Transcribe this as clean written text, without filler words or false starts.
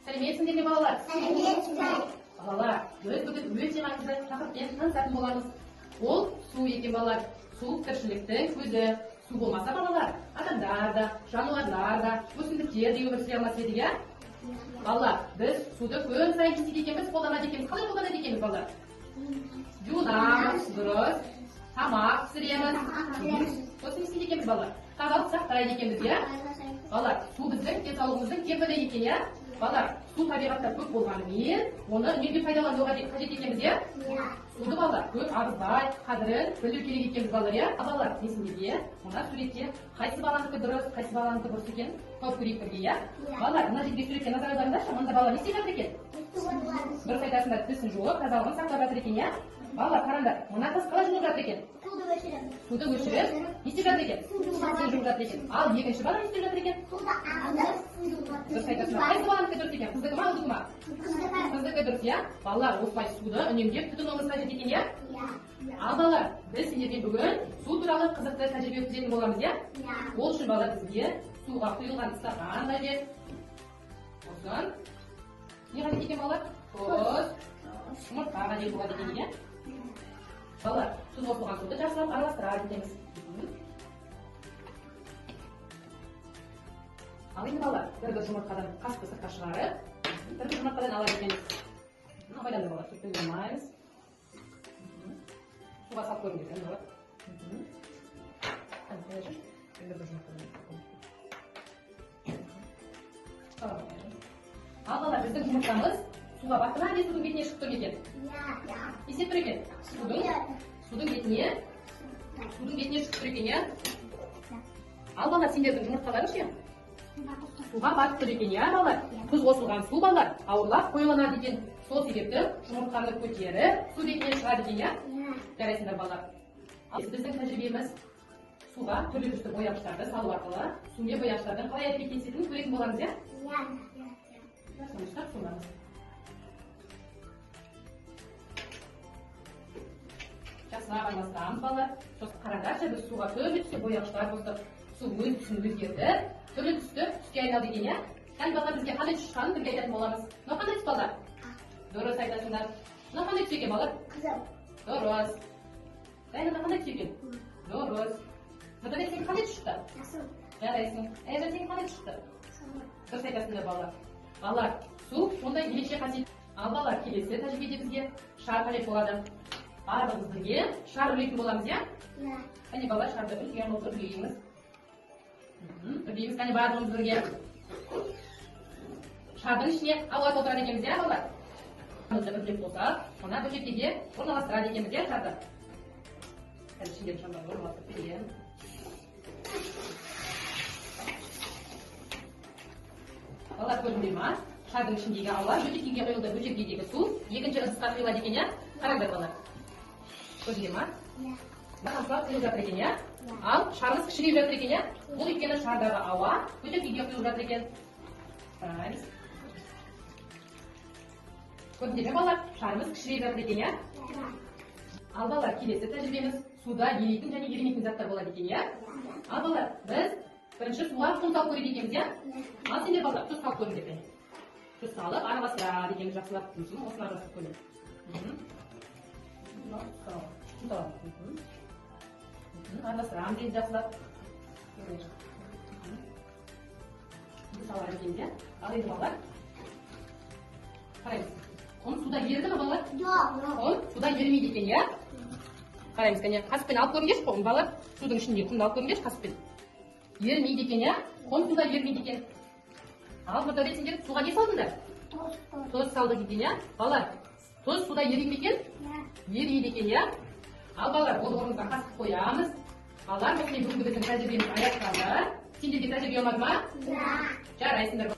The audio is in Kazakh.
Сәлеметсіңдер ме балалар? Сәлеметсіздер. Балалар, біз бүгін өте маңызды тақырыппен танысатын боламыз. Ол су екен балалар. Су тіршіліктің көзі. Су болмаса балалар, адамдар да, жануарлар да, өсімдіктер де өмір сүре алмас еді, иә? Балалар, біз суды күн сайын не істейді екенбіз, қолданады екенбіз. Қалай қолданады екенбіз балалар? Жуынамыз, дұрыс. Тамақ пісіреміз. Сосын не істейді екенбіз балалар? Тазалық сақтайды екенбіз, иә? Балалар, су біздің денсаулығымыздың кепілі екен, иә? Балалар, су табиғатта көп болғанымен, оны үнемді пайдалануға қажет екенбіз, иә? Суды балалар көп абыздай, қадірін білу керек екенбіз балалар, иә? Балалар, несіндеге, мына суретте қайсы баланікі дұрыс, қайсы баланікі бұрыс екен, тауып көрейік бірге, иә? Балалар, мына жерге суретке назар аударыңдаршы, мында балалар не істеп жатыр екен? Дұрыс айтасыңдар, тісін жуып, тазалығын сақтап жатыр екен, иә? Балалар, қараңдар, мына қыз қалай жуып жатыр екен? Суды өшіріп, не істеп жатыр екен? Суды жуып жатыр екен. Ал екінші бала не істеп жатыр екен? Дұрыс айтасыңдар, қайсы баланікі дұрыс екен? Қыздікі ма, ұлдікі ма? Қыздікі дұрыс, иә? Балалар, осылай суды үнемдеп тұтынуымыз қажет екен, иә? Ал балалар, біз сендерге бүгін су туралы қызықты тәжірибе өткізетін боламыз, иә? Ол үшін балалар бізге суға құйылған стақан қажет. Сосын не қажет екен балалар? Тұз, жұмыртқа қажет болады екен, иә? Балалар, тұз қосылған суды жақсылап араластырады екенбіз. Ал енді балалар, бір жұмыртқадан қасты сыртқа шығарып, бір жұмыртқадан алады екенбіз. Абайланды балалар, сүтті болмаймыз. Суға салып көріңдер, балалар. Ал балалар, біздің жұмыртқамыз суға батты ма, не судың бетіне шығып тұр екен? Есеп тұр екен? Судың бетіне шығып тұр екен, иә? Ал балалар, сендердің жұмыртқаларың ше? Суға батып тұр екен, иә балалар? Тұз қосылған су балалар ауырлап қойылады екен. Сол себепті жұмыртқаны көтеріп, су бетіне шығады екен, иә? Жарайсыңдар балалар. Біздің тәжірибеміз суға түрлі түсті бояғыштарды салу арқылы су мен бояғыштардың қалай әрекеттесетінін көретін боламыз, иә? Сондықтан суымыз. Жақсылап айластырамыз балалар. Сосын қараңдаршы, біз суға түрлі түсті бояғыштар қостық. Су өз түсін өзгерді, түрлі түсті түске айналды екен, иә? Енді балалар бізге қандай түс шыққанын бірге айтатын боламыз. Мынау қандай түс балалар? Дұрыс айтасыңдар. Мынау қандай түс екен балалар? Қызыл. Дұрыс. Мынау қандай түс екен? Дұрыс. Мынау сен қандай түс шықты? Жасыл. Жарайсың. Сен қандай түс шықты? Дұрыс айтасыңдар балалар. Балалар, су сондай ерекше қасиет. Ал балалар, келесі тәжірибеде бізге шар қажет болады. Барлығымыз бірге шар үрлейтін боламыз, иә? Қане балалар, шарды үрлейміз. Үрлейміз, қане барлығымыз бірге. Шардың ішіне ауа толтырады екенбіз, иә балалар? Үрлеп болсақ, мына бөлшектеге орналастырады екенбіз, иә шарды? Ішінде шамдар орналастырып берген. Балалар, көрінбей ма? Шардың ішіндегі ауа бөлшектеге құйылды, бөлшектегі су екінші ыдысқа құйылады екен, иә? Қараңдар балалар. Көрінбей ма? Бақылап құйылып жатыр екен, иә? Ал шарымыз кішірейіп жатыр екен, иә? Бұл өйткені шардағы ауа бөлшектеге құйылып жатыр екен. Қараймыз. Көрдіңдер ме балалар? Шарымыз кішірейіп жатыр екен, иә? Ал балалар, келесі тәжірибеміз суда еритін және ерімейтін заттар болады екен, иә? Ал балалар, біз бірінші суға тұз салып көрейік екенбіз, иә? Ал сендер балалар, тұз салып көріңдер. Тұз салып араластырады екенбіз, жақсылап. Осылар жасап көрейік. Араластырамыз енді жақсылап. Салады екен, иә? Ал енді балалар, қараймыз. Он суда еріді ме балалар? Жоқ. Он суда ерімейді екен, иә? Қараймыз, кәне, қасықпен алып көріңдерші, балалар, судың ішінде құмды алып көріңдерші қасықпен. Ерімейді екен, иә? Он суда ерімейді екен. Ал бұлда сендер суға не салдыңдар? Тұз салдық екен, иә? Балалар, тұз суда ерімейді екен? Ерімейді екен, иә? Ал балалар, ол орнымызға қасық қоямыз. Балалар, осылай бүгінгі біздің тәжірибеміз аяқталды. Сендерге тәжірибе ұнады ма? Жарайсыңдар.